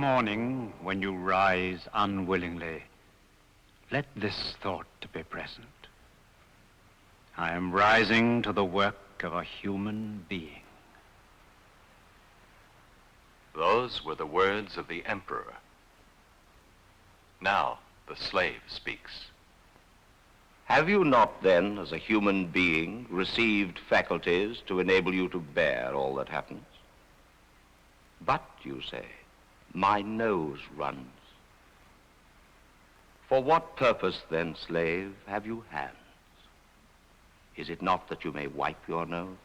morning, when you rise unwillingly, let this thought be present. I am rising to the work of a human being. Those were the words of the emperor. Now the slave speaks. Have you not then, as a human being, received faculties to enable you to bear all that happens? But, you say, my nose runs. For what purpose, then, slave, have you hands? Is it not that you may wipe your nose?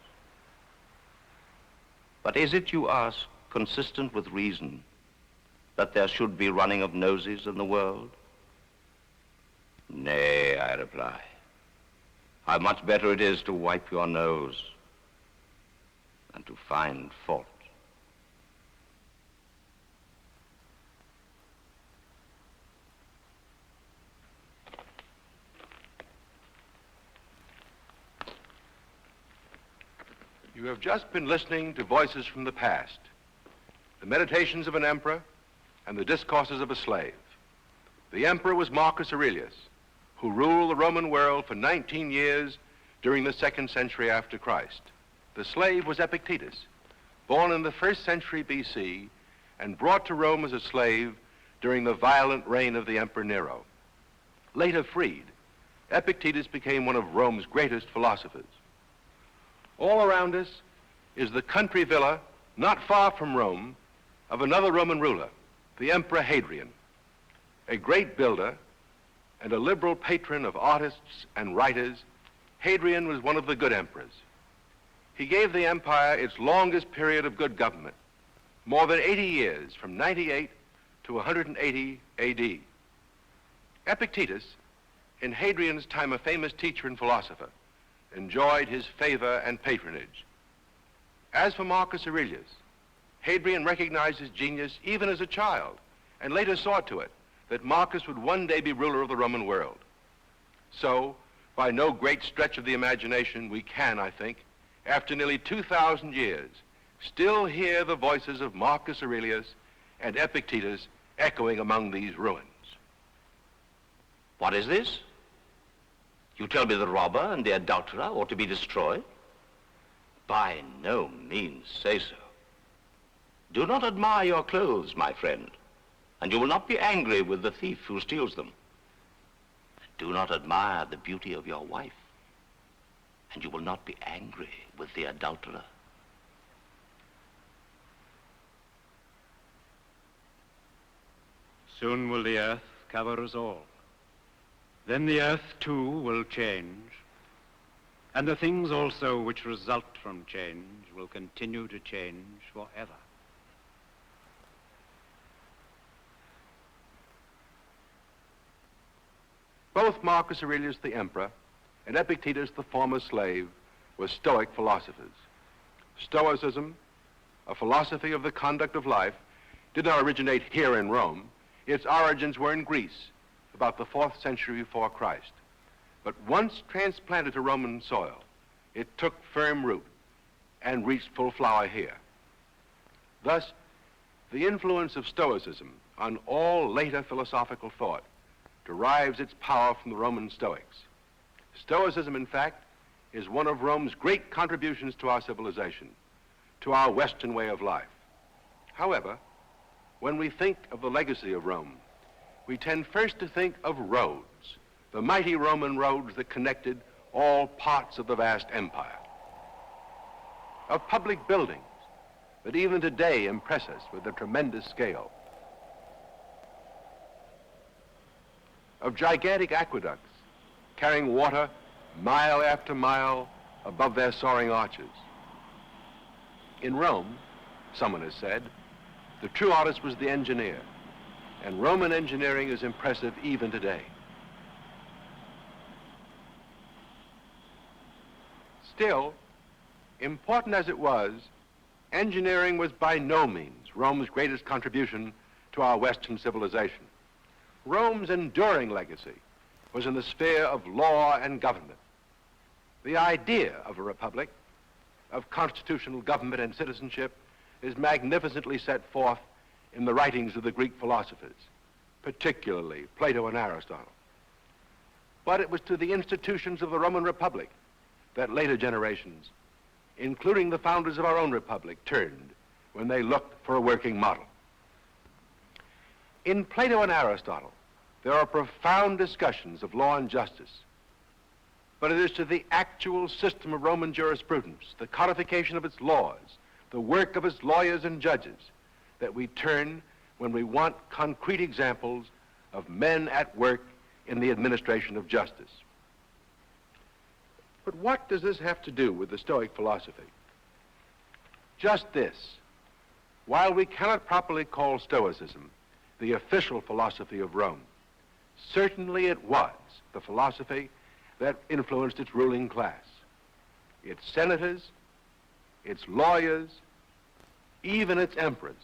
But is it, you ask, consistent with reason that there should be running of noses in the world? Nay, I reply. How much better it is to wipe your nose than to find fault. You have just been listening to voices from the past, the meditations of an emperor and the discourses of a slave. The emperor was Marcus Aurelius, who ruled the Roman world for 19 years during the 2nd century after Christ. The slave was Epictetus, born in the 1st century BC and brought to Rome as a slave during the violent reign of the Emperor Nero. Later freed, Epictetus became one of Rome's greatest philosophers. All around us is the country villa, not far from Rome, of another Roman ruler, the Emperor Hadrian. A great builder and a liberal patron of artists and writers, Hadrian was one of the good emperors. He gave the empire its longest period of good government, more than 80 years, from 98 to 180 AD. Epictetus, in Hadrian's time a famous teacher and philosopher, enjoyed his favor and patronage. As for Marcus Aurelius, Hadrian recognized his genius even as a child and later saw to it that Marcus would one day be ruler of the Roman world. So, by no great stretch of the imagination, we can, I think, after nearly 2,000 years, still hear the voices of Marcus Aurelius and Epictetus echoing among these ruins. What is this? You tell me the robber and the adulterer ought to be destroyed? By no means say so. Do not admire your clothes, my friend, and you will not be angry with the thief who steals them. Do not admire the beauty of your wife, and you will not be angry with the adulterer. Soon will the earth cover us all. Then the earth, too, will change, and the things also which result from change will continue to change forever. Both Marcus Aurelius the emperor and Epictetus the former slave were Stoic philosophers. Stoicism, a philosophy of the conduct of life, did not originate here in Rome. Its origins were in Greece, about the 4th century before Christ. But once transplanted to Roman soil, it took firm root and reached full flower here. Thus, the influence of Stoicism on all later philosophical thought derives its power from the Roman Stoics. Stoicism, in fact, is one of Rome's great contributions to our civilization, to our Western way of life. However, when we think of the legacy of Rome, we tend first to think of roads, the mighty Roman roads that connected all parts of the vast empire, of public buildings that even today impress us with their tremendous scale, of gigantic aqueducts carrying water mile after mile above their soaring arches. In Rome, someone has said, the true artist was the engineer, and Roman engineering is impressive even today. Still, important as it was, engineering was by no means Rome's greatest contribution to our Western civilization. Rome's enduring legacy was in the sphere of law and government. The idea of a republic, of constitutional government and citizenship, is magnificently set forth in the writings of the Greek philosophers, particularly Plato and Aristotle. But it was to the institutions of the Roman Republic that later generations, including the founders of our own republic, turned when they looked for a working model. In Plato and Aristotle, there are profound discussions of law and justice, but it is to the actual system of Roman jurisprudence, the codification of its laws, the work of its lawyers and judges, that we turn when we want concrete examples of men at work in the administration of justice. But what does this have to do with the Stoic philosophy? Just this. While we cannot properly call Stoicism the official philosophy of Rome, certainly it was the philosophy that influenced its ruling class, its senators, its lawyers, even its emperors.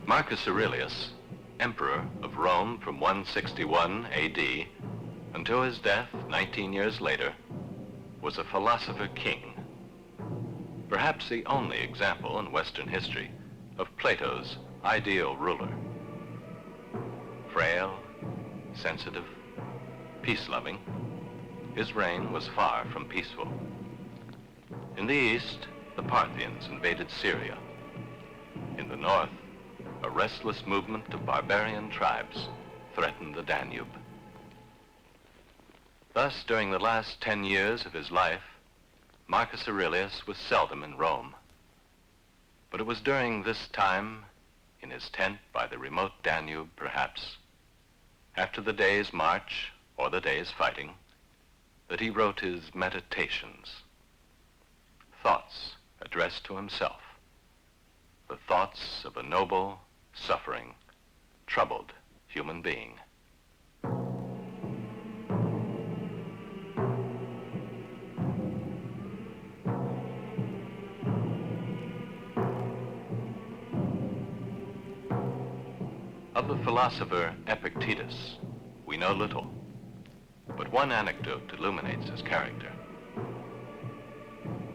Marcus Aurelius, emperor of Rome from 161 AD until his death 19 years later, was a philosopher king. Perhaps the only example in Western history of Plato's ideal ruler. Frail, sensitive, peace-loving, his reign was far from peaceful. In the east, the Parthians invaded Syria. In the north, a restless movement of barbarian tribes threatened the Danube. Thus, during the last 10 years of his life, Marcus Aurelius was seldom in Rome. But it was during this time, in his tent by the remote Danube, perhaps, after the day's march or the day's fighting, that he wrote his Meditations, thoughts addressed to himself, the thoughts of a noble, suffering, troubled human being. Of the philosopher Epictetus, we know little, but one anecdote illuminates his character.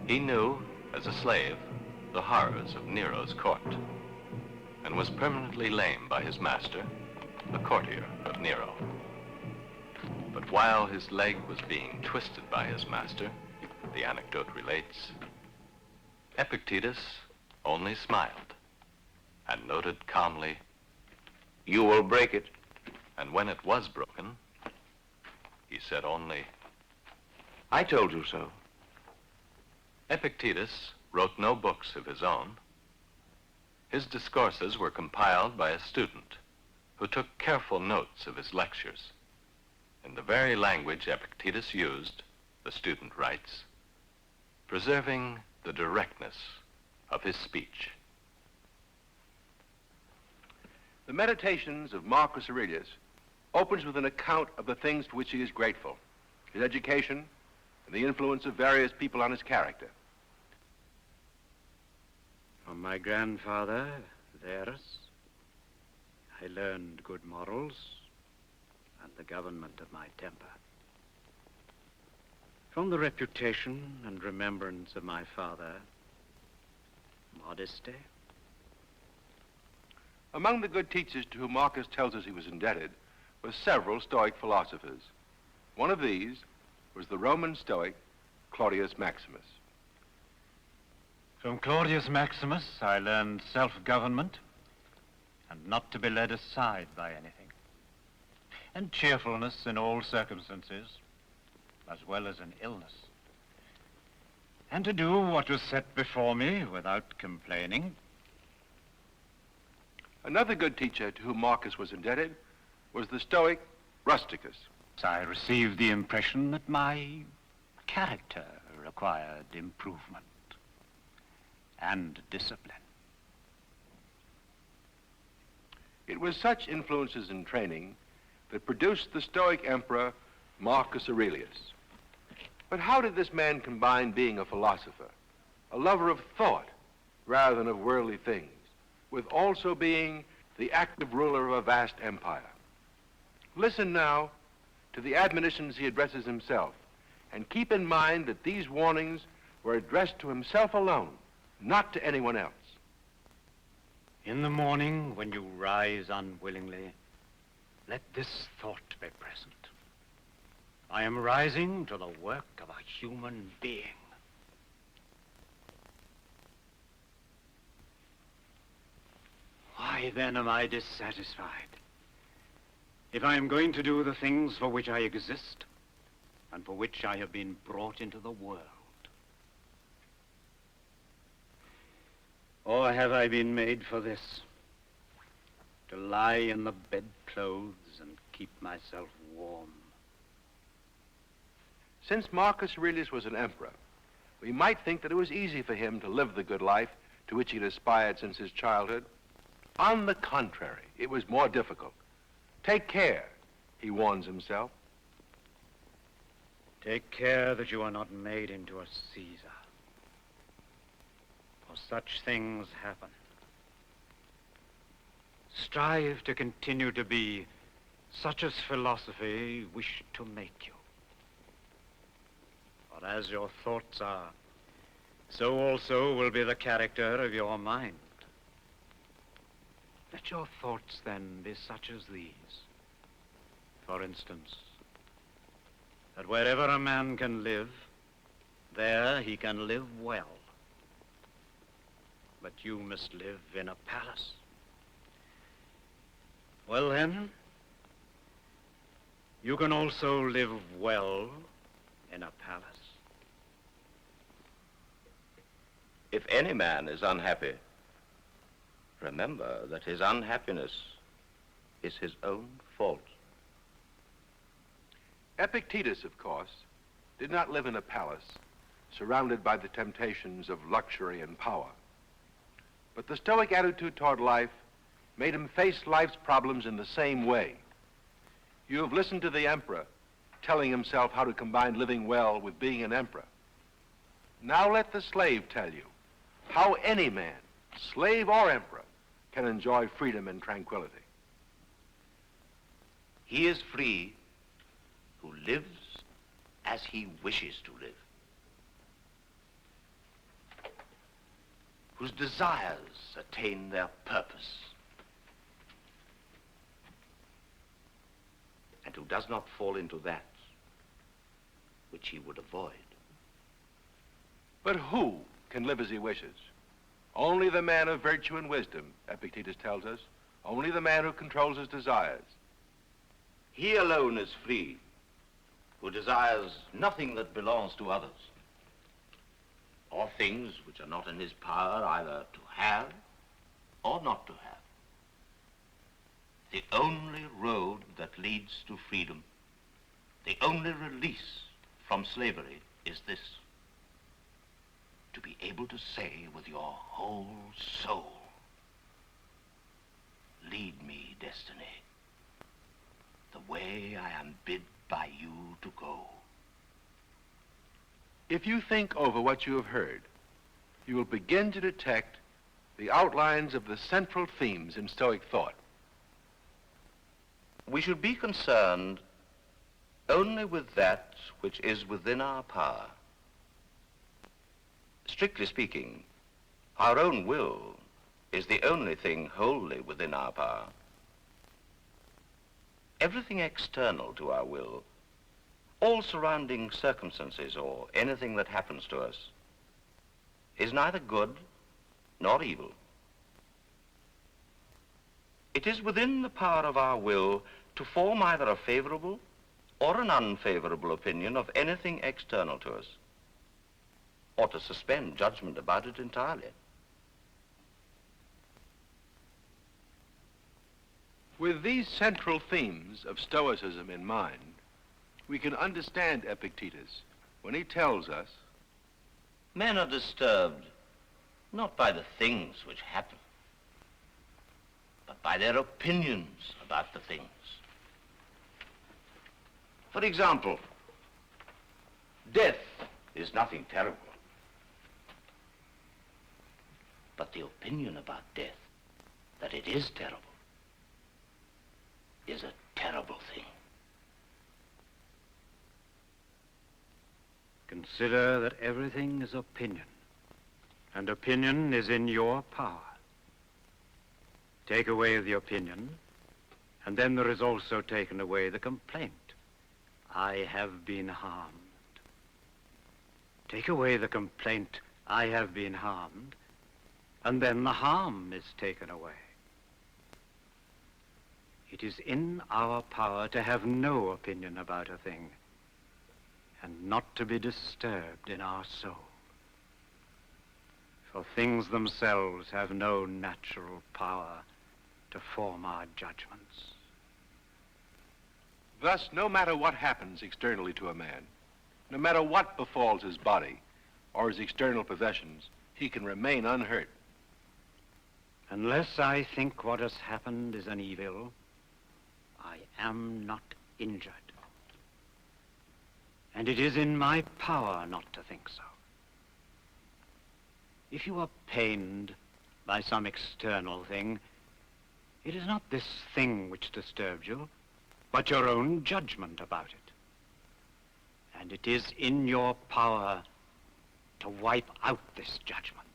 He knew, as a slave, the horrors of Nero's court, and was permanently lame by his master, the courtier of Nero. But while his leg was being twisted by his master, the anecdote relates, Epictetus only smiled and noted calmly, "You will break it." And when it was broken, he said only, I told you so. Epictetus wrote no books of his own. His discourses were compiled by a student who took careful notes of his lectures. In the very language Epictetus used, the student writes, preserving the directness of his speech. The Meditations of Marcus Aurelius opens with an account of the things for which he is grateful, his education, and the influence of various people on his character. From my grandfather, Verus, I learned good morals and the government of my temper. From the reputation and remembrance of my father, modesty. Among the good teachers to whom Marcus tells us he was indebted were several Stoic philosophers. One of these was the Roman Stoic Claudius Maximus. From Claudius Maximus, I learned self-government and not to be led aside by anything, and cheerfulness in all circumstances, as well as in illness, and to do what was set before me without complaining. Another good teacher to whom Marcus was indebted was the Stoic Rusticus. I received the impression that my character required improvement and discipline. It was such influences and training that produced the Stoic emperor Marcus Aurelius. But how did this man combine being a philosopher, a lover of thought rather than of worldly things, with also being the active ruler of a vast empire? Listen now to the admonitions he addresses himself, and keep in mind that these warnings were addressed to himself alone, not to anyone else. In the morning, when you rise unwillingly, let this thought be present. I am rising to the work of a human being. Why then am I dissatisfied? If I am going to do the things for which I exist and for which I have been brought into the world. Or have I been made for this? To lie in the bedclothes and keep myself warm. Since Marcus Aurelius was an emperor, we might think that it was easy for him to live the good life to which he'd aspired since his childhood. On the contrary, it was more difficult. Take care, he warns himself. Take care that you are not made into a Caesar. For such things happen. Strive to continue to be such as philosophy wished to make you. For as your thoughts are, so also will be the character of your mind. Let your thoughts then be such as these. For instance, that wherever a man can live, there he can live well. But you must live in a palace. Well then, you can also live well in a palace. If any man is unhappy, remember that his unhappiness is his own fault. Epictetus, of course, did not live in a palace surrounded by the temptations of luxury and power. But the Stoic attitude toward life made him face life's problems in the same way. You have listened to the emperor telling himself how to combine living well with being an emperor. Now let the slave tell you how any man, slave or emperor, can enjoy freedom and tranquility. He is free who lives as he wishes to live, whose desires attain their purpose, and who does not fall into that which he would avoid. But who can live as he wishes? Only the man of virtue and wisdom, Epictetus tells us. Only the man who controls his desires. He alone is free who desires nothing that belongs to others, or things which are not in his power either to have or not to have. The only road that leads to freedom, the only release from slavery is this: to be able to say with your whole soul, lead me, destiny, the way I am bid by you to go. If you think over what you have heard, you will begin to detect the outlines of the central themes in Stoic thought. We should be concerned only with that which is within our power. Strictly speaking, our own will is the only thing wholly within our power. Everything external to our will, all surrounding circumstances or anything that happens to us, is neither good nor evil. It is within the power of our will to form either a favorable or an unfavorable opinion of anything external to us, or to suspend judgment about it entirely. With these central themes of Stoicism in mind, we can understand Epictetus when he tells us, Men are disturbed not by the things which happen, but by their opinions about the things. For example, death is nothing terrible, but the opinion about death, that it is terrible, is a terrible thing. Consider that everything is opinion, and opinion is in your power. Take away the opinion, and then there is also taken away the complaint. I have been harmed. Take away the complaint, I have been harmed, and then the harm is taken away. It is in our power to have no opinion about a thing, and not to be disturbed in our soul. For things themselves have no natural power to form our judgments. Thus, no matter what happens externally to a man, no matter what befalls his body or his external possessions, he can remain unhurt. Unless I think what has happened is an evil, I am not injured. And it is in my power not to think so. If you are pained by some external thing, it is not this thing which disturbs you, but your own judgment about it. And it is in your power to wipe out this judgment.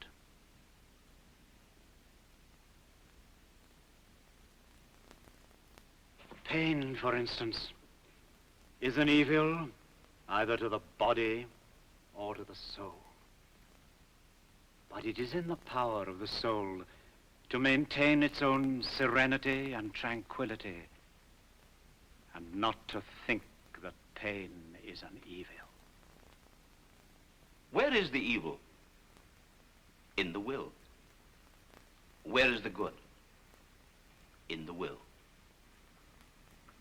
Pain, for instance, is an evil either to the body or to the soul. But it is in the power of the soul to maintain its own serenity and tranquility, and not to think that pain is an evil. Where is the evil? In the will. Where is the good? In the will.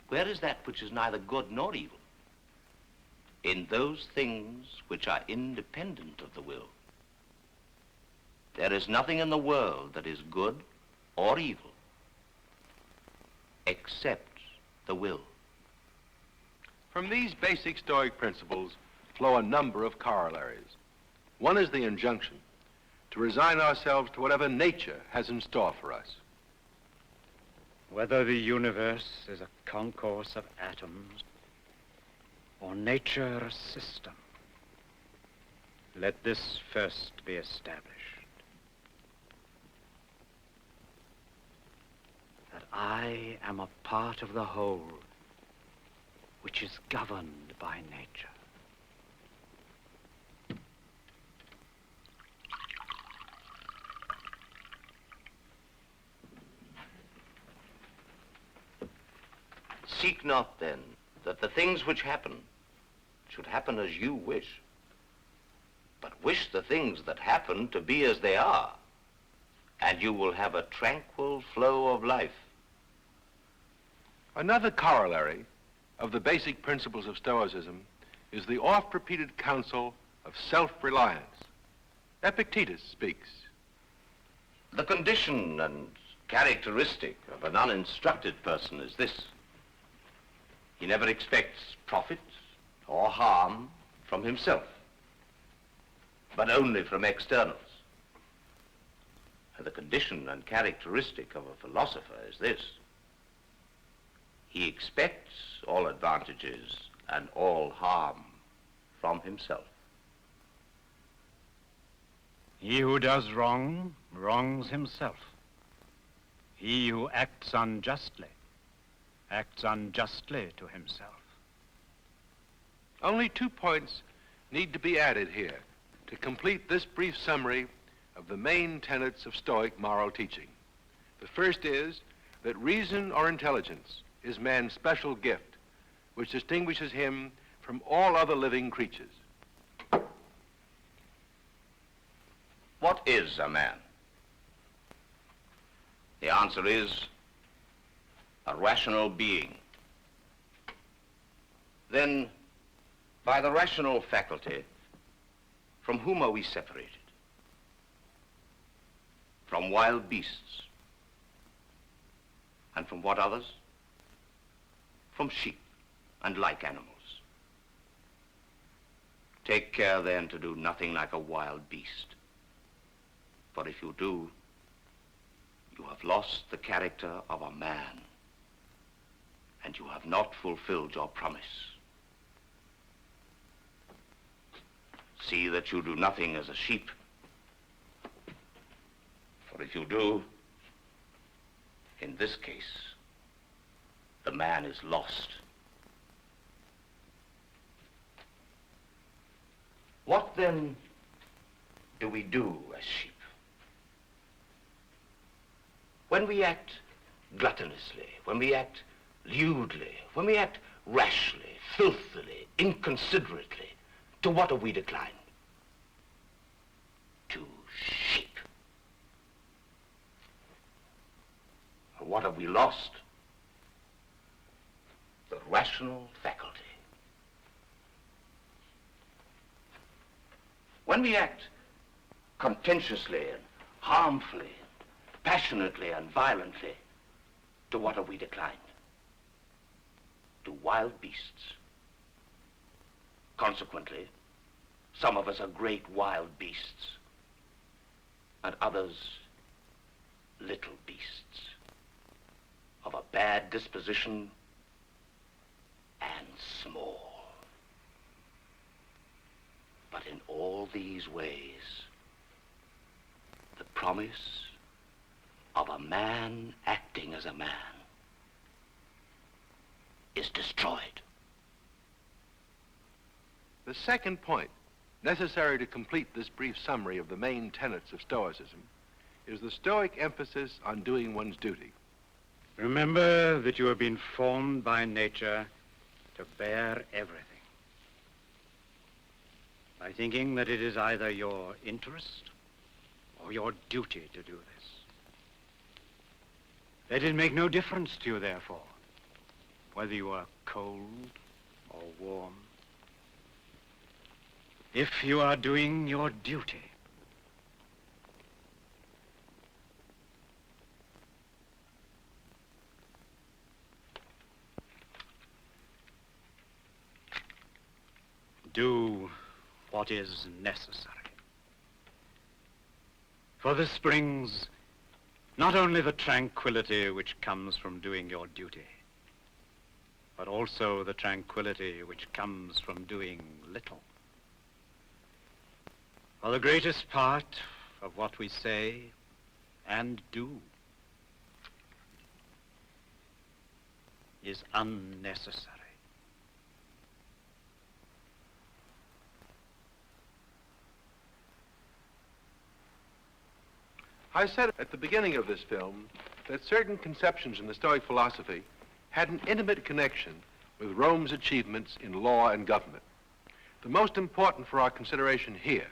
Where is that which is neither good nor evil? In those things which are independent of the will. There is nothing in the world that is good or evil except the will. From these basic Stoic principles flow a number of corollaries. One is the injunction to resign ourselves to whatever nature has in store for us. Whether the universe is a concourse of atoms or nature a system, let this first be established. That I am a part of the whole which is governed by nature. Seek not, then, that the things which happen should happen as you wish, but wish the things that happen to be as they are, and you will have a tranquil flow of life. Another corollary of the basic principles of Stoicism is the oft-repeated counsel of self-reliance. Epictetus speaks. The condition and characteristic of an uninstructed person is this. He never expects profit or harm from himself, but only from externals. And the condition and characteristic of a philosopher is this. He expects all advantages and all harm from himself. He who does wrong, wrongs himself. He who acts unjustly to himself. Only 2 points need to be added here to complete this brief summary of the main tenets of Stoic moral teaching. The first is that reason or intelligence is man's special gift, which distinguishes him from all other living creatures. What is a man? The answer is a rational being. Then, by the rational faculty, from whom are we separated? From wild beasts. And from what others? From sheep and like animals. Take care then to do nothing like a wild beast. For if you do, you have lost the character of a man, and you have not fulfilled your promise. See that you do nothing as a sheep, for if you do, In this case, the man is lost. What then do we do as sheep? When we act gluttonously, when we act lewdly, when we act rashly, filthily, inconsiderately, to what have we declined? To sheep. What have we lost? The rational faculty. When we act contentiously and harmfully, passionately and violently, to what have we declined? To wild beasts. Consequently, some of us are great wild beasts, and others little beasts of a bad disposition and small. But in all these ways, the promise of a man acting as a man is destroyed. The second point necessary to complete this brief summary of the main tenets of Stoicism is the Stoic emphasis on doing one's duty. Remember that you have been formed by nature to bear everything. By thinking that it is either your interest or your duty to do this. Let it make no difference to you, therefore, whether you are cold or warm. If you are doing your duty, do what is necessary. For this brings not only the tranquility which comes from doing your duty, but also the tranquility which comes from doing little. For the greatest part of what we say and do is unnecessary. I said at the beginning of this film that certain conceptions in the Stoic philosophy had an intimate connection with Rome's achievements in law and government. The most important for our consideration here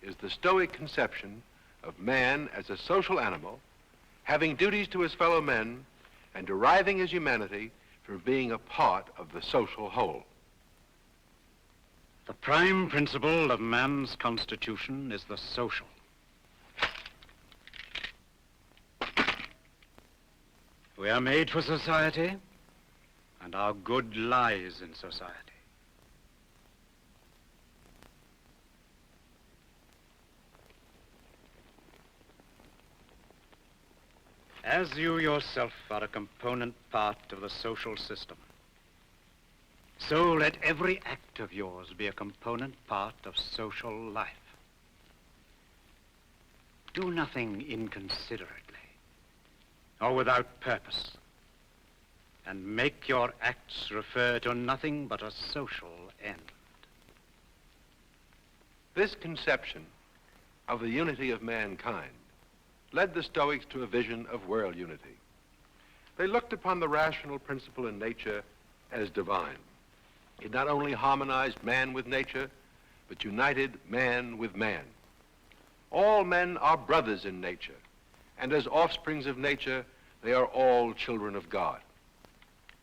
is the Stoic conception of man as a social animal, having duties to his fellow men, and deriving his humanity from being a part of the social whole. The prime principle of man's constitution is the social. We are made for society, and our good lies in society. As you yourself are a component part of the social system, so let every act of yours be a component part of social life. Do nothing inconsiderately or without purpose, and make your acts refer to nothing but a social end. This conception of the unity of mankind led the Stoics to a vision of world unity. They looked upon the rational principle in nature as divine. It not only harmonized man with nature, but united man with man. All men are brothers in nature, and as offsprings of nature, they are all children of God.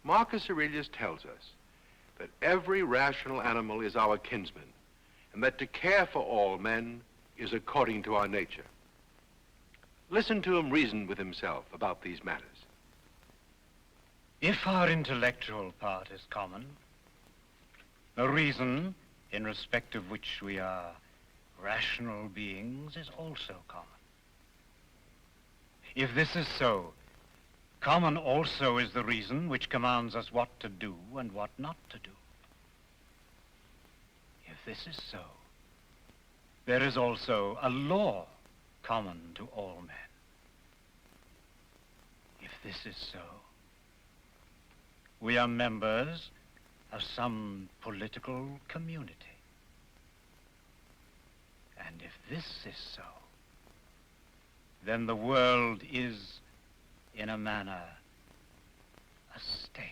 Marcus Aurelius tells us that every rational animal is our kinsman, and that to care for all men is according to our nature. Listen to him reason with himself about these matters. If our intellectual part is common, the reason in respect of which we are rational beings is also common. If this is so, common also is the reason which commands us what to do and what not to do. If this is so, there is also a law common to all men. If this is so, we are members of some political community. And if this is so, then the world is, in a manner, a state.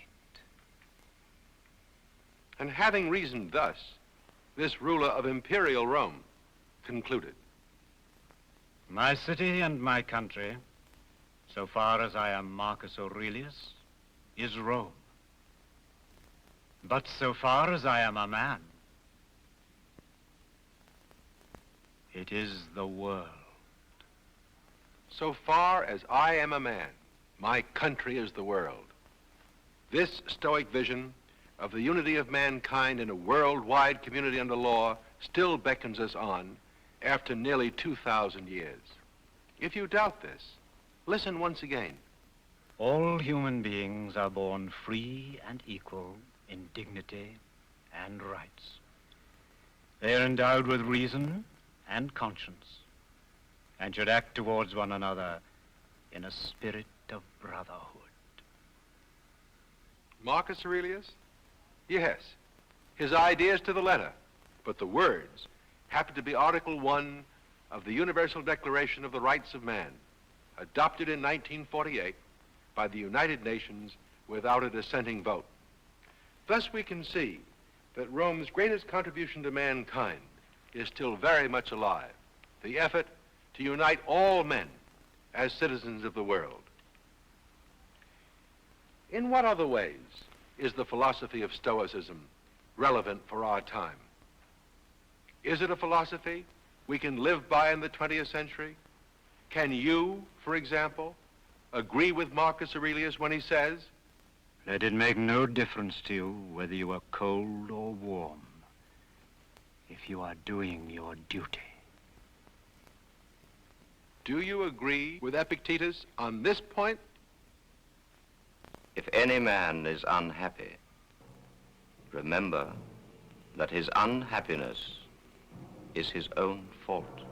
And having reasoned thus, this ruler of imperial Rome concluded. My city and my country, so far as I am Marcus Aurelius, is Rome. But so far as I am a man, it is the world. So far as I am a man, my country is the world. This Stoic vision of the unity of mankind in a worldwide community under law still beckons us on after nearly 2,000 years. If you doubt this, listen once again. All human beings are born free and equal in dignity and rights. They are endowed with reason and conscience, and should act towards one another in a spirit of brotherhood. Marcus Aurelius? Yes, his ideas to the letter, but the words happen to be Article 1 of the Universal Declaration of the Rights of Man, adopted in 1948 by the United Nations without a dissenting vote. Thus we can see that Rome's greatest contribution to mankind is still very much alive, the effort to unite all men as citizens of the world. In what other ways is the philosophy of Stoicism relevant for our time? Is it a philosophy we can live by in the 20th century? Can you, for example, agree with Marcus Aurelius when he says, Let it make no difference to you whether you are cold or warm, if you are doing your duty. Do you agree with Epictetus on this point? If any man is unhappy, remember that his unhappiness is his own fault.